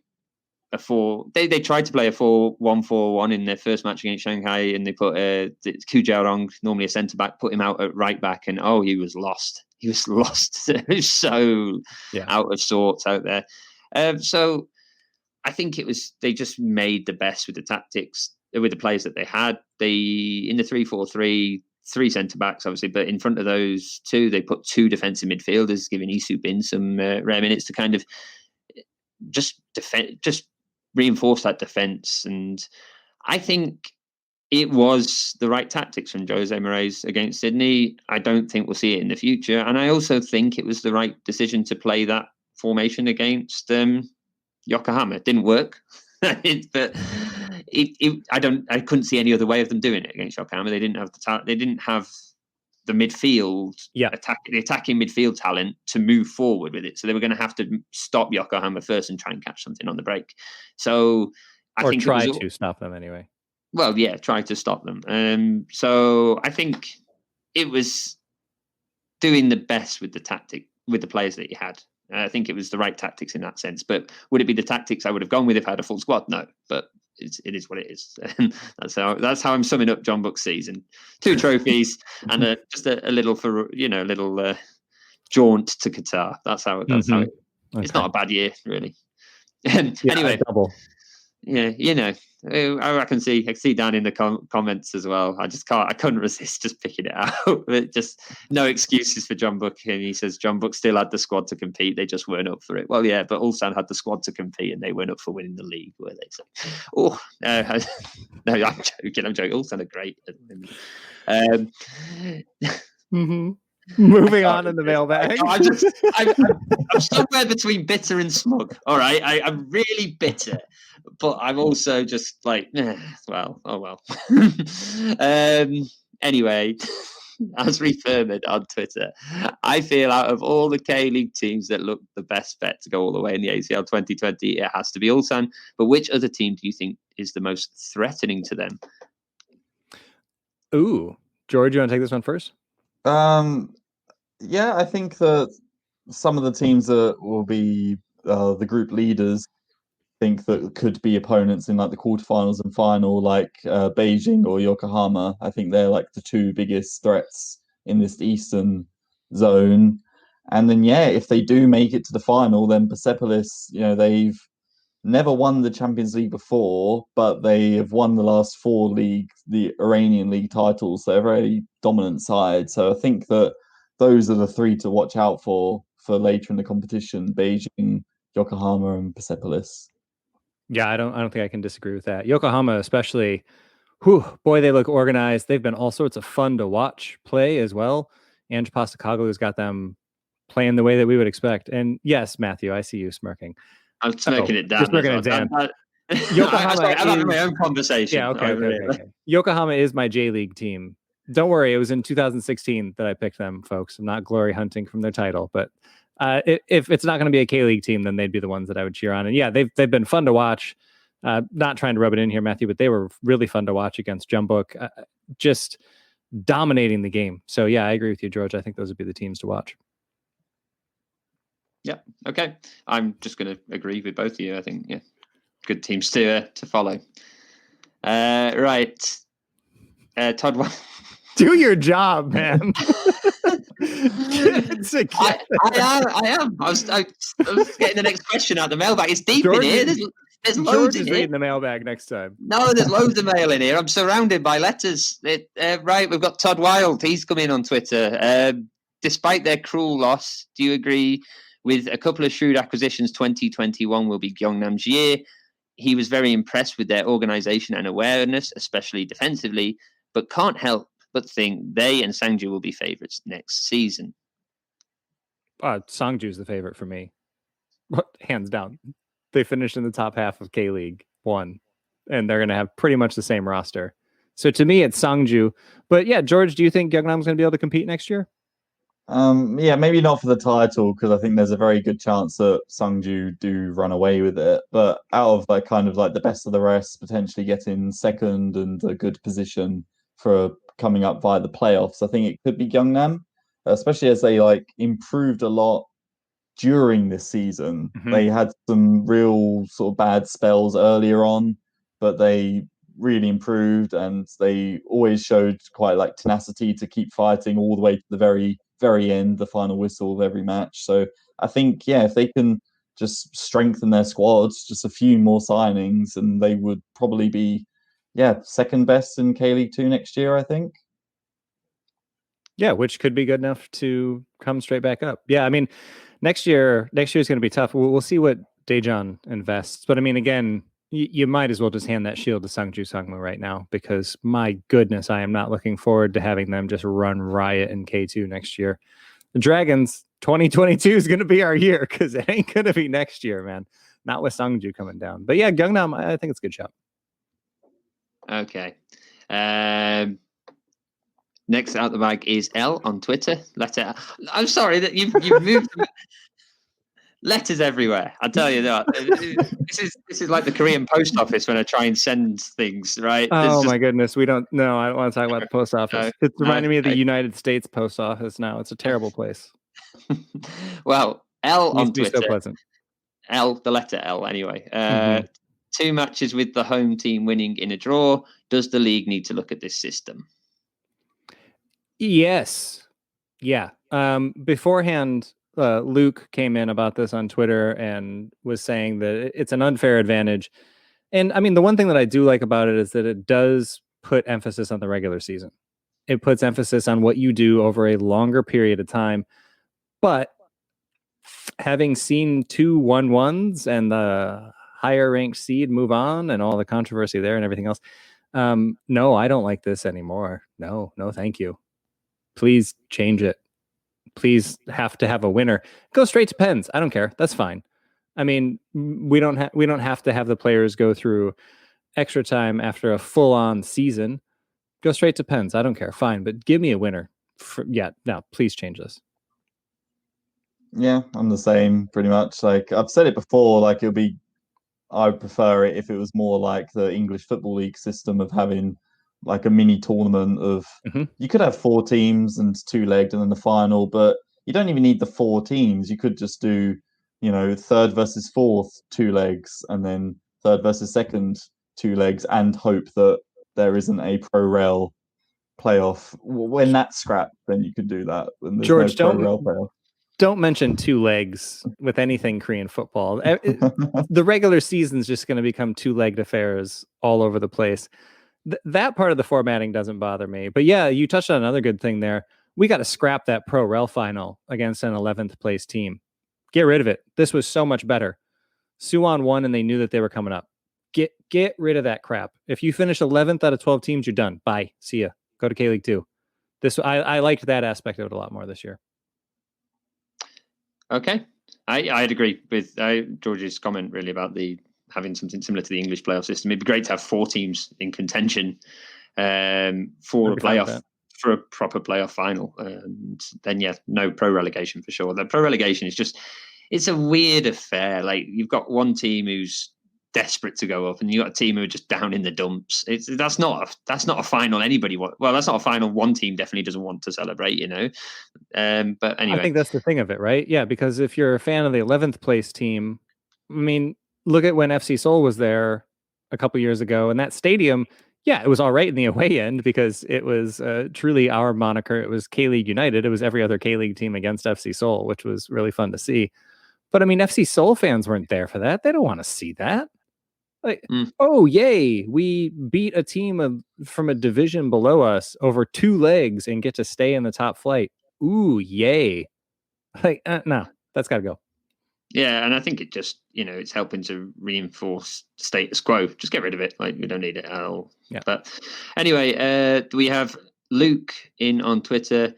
a 4. They tried to play a 4-1-4-1 in their first match against Shanghai, and they put Koo Jae-rong, normally a centre back, put him out at right back, and he was lost. He was lost. It was so out of sorts out there. So I think they just made the best with the tactics, with the players that they had. In the 3-4-3, 3 centre backs, obviously, but in front of those 2, they put 2 defensive midfielders, giving Isu Bin some rare minutes to kind of just reinforce that defence. And I think it was the right tactics from Jose Moraes against Sydney. I don't think we'll see it in the future. And I also think it was the right decision to play that formation against Yokohama. It didn't work. But I couldn't see any other way of them doing it against Yokohama. They didn't have the midfield, the attacking midfield talent to move forward with it. So they were going to have to stop Yokohama first and try and catch something on the break. So I think try to stop them anyway. Well, yeah, try to stop them. So I think it was doing the best with the players that you had. I think it was the right tactics in that sense. But would it be the tactics I would have gone with if I had a full squad? No, but it is what it is. that's how I'm summing up Jeonbuk's season. 2 trophies and just a little jaunt to Qatar. That's how it's not a bad year, really. Anyway, double. Yeah, I can see down in the comments as well. I couldn't resist just picking it out. But just no excuses for Jeonbuk. And he says Jeonbuk still had the squad to compete. They just weren't up for it. Well, yeah, but Ulsan had the squad to compete and they weren't up for winning the league, were they? So, no, I'm joking. Ulsan are great. Moving on in the mailbag. I'm somewhere between bitter and smug. All right, I'm really bitter, but I'm also just like, well. Anyway, as referred on Twitter, I feel out of all the K-League teams that look the best bet to go all the way in the ACL 2020, it has to be Ulsan. But which other team do you think is the most threatening to them? Ooh, George, you want to take this one first? Yeah, I think that some of the teams that will be the group leaders think that could be opponents in like the quarterfinals and final, like Beijing or Yokohama. I think they're like the 2 biggest threats in this Eastern zone. And then, yeah, if they do make it to the final, then Persepolis, they've never won the Champions League before, but they have won the last 4 the Iranian league titles. So they're a very dominant side. So I think that those are the 3 to watch out for later in the competition: Beijing, Yokohama, and Persepolis. Yeah, I don't think I can disagree with that. Yokohama, especially, boy, they look organized. They've been all sorts of fun to watch play as well. Ange Postecoglou's got them playing the way that we would expect. And yes, Matthew, I see you smirking. I'm smirking it down. You're smirking it down. Yokohama I'm having my own conversation. Yeah, okay. Yokohama is my J-League team. Don't worry, it was in 2016 that I picked them, folks. I'm not glory hunting from their title, but if it's not going to be a K-League team, then they'd be the ones that I would cheer on. And yeah, they've been fun to watch. Not trying to rub it in here, Matthew, but they were really fun to watch against Jeonbuk, just dominating the game. So yeah, I agree with you, George. I think those would be the teams to watch. Yeah. Okay. I'm just going to agree with both of you. I think, yeah, good teams to follow. Right. Todd. Do your job, man. I am. I was getting the next question out the mailbag. It's deep in here. There's loads George in is here. reading the mailbag next time. No, there's loads of mail in here. I'm surrounded by letters. Right, we've got Todd Wild. He's come in on Twitter. Despite their cruel loss, do you agree with a couple of shrewd acquisitions? 2021 will be Gyeongnam's year. He was very impressed with their organisation and awareness, especially defensively, but can't help but think they and Sangju will be favourites next season. Sangju's the favourite for me. Hands down. They finished in the top half of K-League 1, and they're going to have pretty much the same roster. So to me, it's Sangju. But yeah, George, do you think Gyeongnam's going to be able to compete next year? Yeah, maybe not for the title, because I think there's a very good chance that Sangju do run away with it. But out of the best of the rest, potentially getting second and a good position for coming up via the playoffs, I think it could be Gyeongnam, especially as they improved a lot during this season. Mm-hmm. They had some real sort of bad spells earlier on, but they really improved, and they always showed quite tenacity to keep fighting all the way to the very, very end, the final whistle of every match. So I think, yeah, if they can just strengthen their squads, just a few more signings, and they would probably be, second best in K-League 2 next year, I think. Yeah, which could be good enough to come straight back up. Yeah, I mean, next year is going to be tough. We'll see what Daejeon invests. But I mean, again, you might as well just hand that shield to Sangju Sangmu right now, because my goodness, I am not looking forward to having them just run riot in K2 next year. The Dragons, 2022 is going to be our year, because it ain't going to be next year, man. Not with Sangju coming down. But yeah, Gyeongnam, I think it's a good shot. Okay. Next out the bag is L on Twitter. Letter. I'm sorry that you've moved letters everywhere. I tell you that. This is like the Korean post office when I try and send things, right? My goodness, I don't want to talk about the post office. It's reminding me of the United States post office now. It's a terrible place. Well, L on Twitter. So pleasant. L, the letter L, anyway. 2 matches with the home team winning in a draw. Does the league need to look at this system? Yes. Yeah. Beforehand, Luke came in about this on Twitter and was saying that it's an unfair advantage. And I mean, the one thing that I do like about it is that it does put emphasis on the regular season. It puts emphasis on what you do over a longer period of time. But having seen 2 1-1s and the higher ranked seed move on and all the controversy there and everything else, no, I don't like this anymore. No, thank you. Please change it. Please have to have a winner. Go straight to pens. I don't care. That's fine. I mean, we don't have to have the players go through extra time after a full-on season. Go straight to pens. I don't care. Fine, but give me a winner. Please change this. Yeah, I'm the same pretty much. I've said it before. I would prefer it if it was more like the English Football League system of having a mini tournament of you could have 4 teams and 2 legged and then the final, but you don't even need the 4 teams. You could just do, third versus fourth 2 legs, and then third versus second 2 legs, and hope that there isn't a pro rel playoff. When that's scrapped, then you could do that. When George, no pro rel playoff. Don't mention two legs with anything Korean football. The regular season's just going to become two-legged affairs all over the place. That part of the formatting doesn't bother me. But yeah, you touched on another good thing there. We got to scrap that Pro Rel final against an 11th place team. Get rid of it. This was so much better. Suwon won and they knew that they were coming up. Get rid of that crap. If you finish 11th out of 12 teams, you're done. Bye. See ya. Go to K-League 2. I liked that aspect of it a lot more this year. Okay. I'd agree with George's comment really about having something similar to the English playoff system. It'd be great to have 4 teams in contention for a playoff, for a proper playoff final. And then, no pro relegation for sure. The pro relegation is it's a weird affair. Like, you've got one team who's desperate to go up, and you've got a team who are just down in the dumps. That's not a final anybody wants. Well, that's not a final one team definitely doesn't want to celebrate, But anyway, I think that's the thing of it, right? Yeah, because if you're a fan of the 11th place team, I mean, look at when FC Seoul was there a couple years ago, and that stadium, it was all right in the away end because it was truly our moniker. It was K-League United. It was every other K-League team against FC Seoul, which was really fun to see. But I mean, FC Seoul fans weren't there for that. They don't want to see that. Like, oh, yay, we beat a team from a division below us over 2 legs and get to stay in the top flight. Ooh, yay. Like, no, that's got to go. Yeah, and I think it just, it's helping to reinforce status quo. Just get rid of it. Like, we don't need it at all. Yeah. But anyway, we have Luke in on Twitter.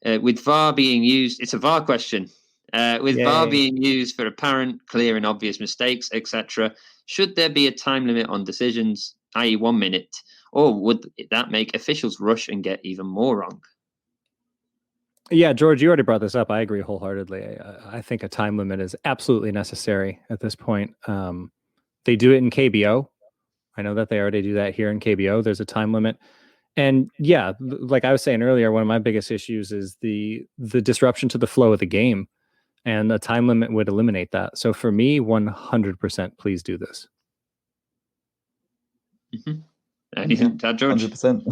With VAR being used, it's a VAR question. With VAR being used for apparent, clear and obvious mistakes, etc., should there be a time limit on decisions, i.e. 1 minute, or would that make officials rush and get even more wrong? Yeah, George, you already brought this up. I agree wholeheartedly. I think a time limit is absolutely necessary at this point. They do it in KBO. I know that they already do that here in KBO. There's a time limit. And yeah, like I was saying earlier, one of my biggest issues is the disruption to the flow of the game. And a time limit would eliminate that. So for me, 100%, please do this. Mm-hmm. Anything to add, George? 100%.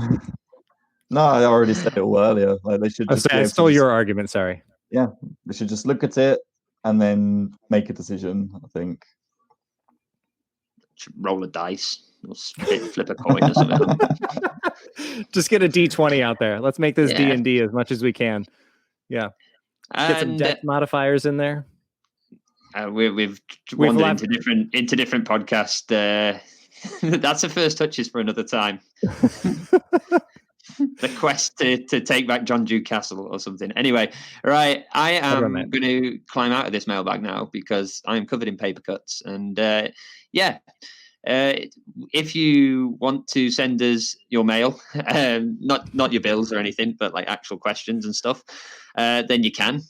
No, I already said it all earlier. Like, they should. I stole your argument. Sorry. Yeah, they should just look at it and then make a decision. I think. Should roll a dice or flip a coin or something. Just get a D20 out there. Let's make this D&D as much as we can. Yeah. Get some deck modifiers in there. We've wandered into different podcasts. That's the first touches for another time. The quest to take back Jeonju Castle or something. Anyway, right, I am going to climb out of this mailbag now because I am covered in paper cuts. And if you want to send us your mail, not your bills or anything, but like actual questions and stuff, then you can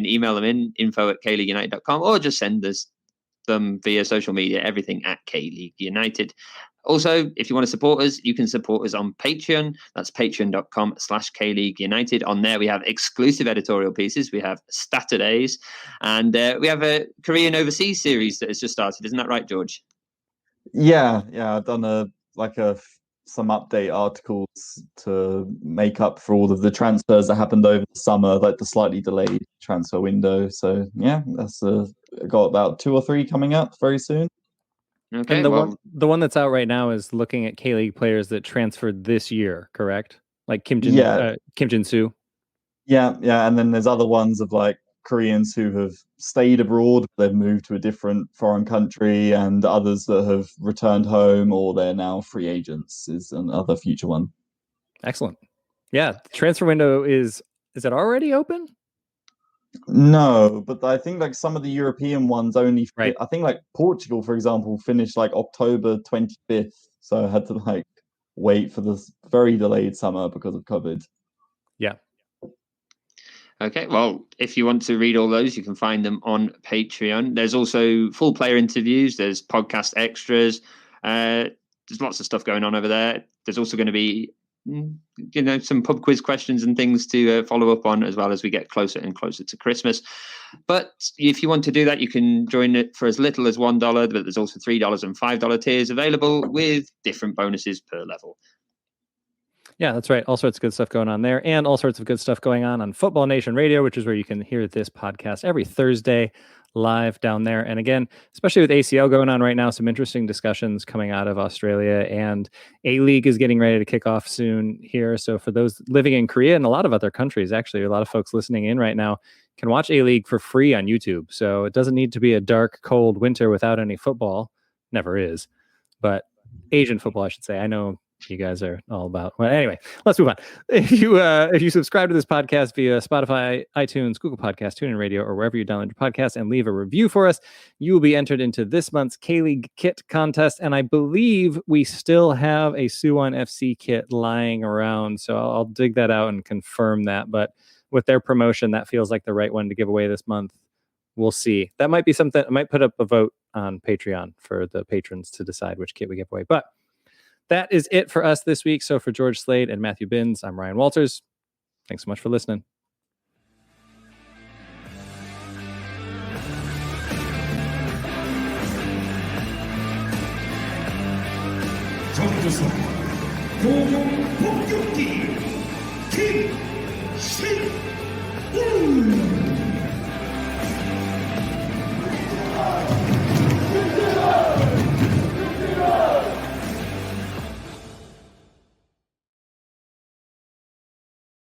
email them in info@kleagueunited.com, or just send us them via social media, everything at K-League United. Also, if you want to support us, you can support us on Patreon. That's patreon.com/K-League United. On there, we have exclusive editorial pieces. We have Saturdays, and we have a Korean overseas series that has just started. Isn't that right, George? Yeah. I've done some update articles to make up for all of the transfers that happened over the summer, like the slightly delayed transfer window. So yeah, that's got about 2 or 3 coming up very soon. Okay, and the one that's out right now is looking at K-League players that transferred this year, correct? Like Kim Jin-soo. Yeah, and then there's other ones of like Koreans who have stayed abroad, they've moved to a different foreign country, and others that have returned home or they're now free agents is another future one. Excellent. Yeah, the transfer window is it already open? No, but I think like some of the European ones only. Right. I think like Portugal, for example, finished like October 25th, so I had to like wait for this very delayed summer because of COVID. Yeah. Okay, well, if you want to read all those, you can find them on Patreon. There's also full player interviews. There's podcast extras. There's lots of stuff going on over there. There's also going to be, some pub quiz questions and things to follow up on as well as we get closer and closer to Christmas. But if you want to do that, you can join it for as little as $1, but there's also $3 and $5 tiers available with different bonuses per level. Yeah, that's right. All sorts of good stuff going on there, and all sorts of good stuff going on Football Nation Radio, which is where you can hear this podcast every Thursday live down there. And again, especially with ACL going on right now, some interesting discussions coming out of Australia, and A-League is getting ready to kick off soon here. So for those living in Korea and a lot of other countries, actually, a lot of folks listening in right now can watch A-League for free on YouTube. So it doesn't need to be a dark, cold winter without any football. Never is. But Asian football, I should say. I know you guys are all about. Well, anyway, let's move on. If you subscribe to this podcast via Spotify, iTunes, Google Podcasts, TuneIn Radio, or wherever you download your podcast, and leave a review for us, you will be entered into this month's K-League kit contest. And I believe we still have a Suwon FC kit lying around, so I'll dig that out and confirm that. But with their promotion, that feels like the right one to give away this month. We'll see. That might be something. I might put up a vote on Patreon for the patrons to decide which kit we give away. But that is it for us this week. So for George Slade and Matthew Binns, I'm Ryan Walters. Thanks so much for listening. 정조선 공용 폭격기 김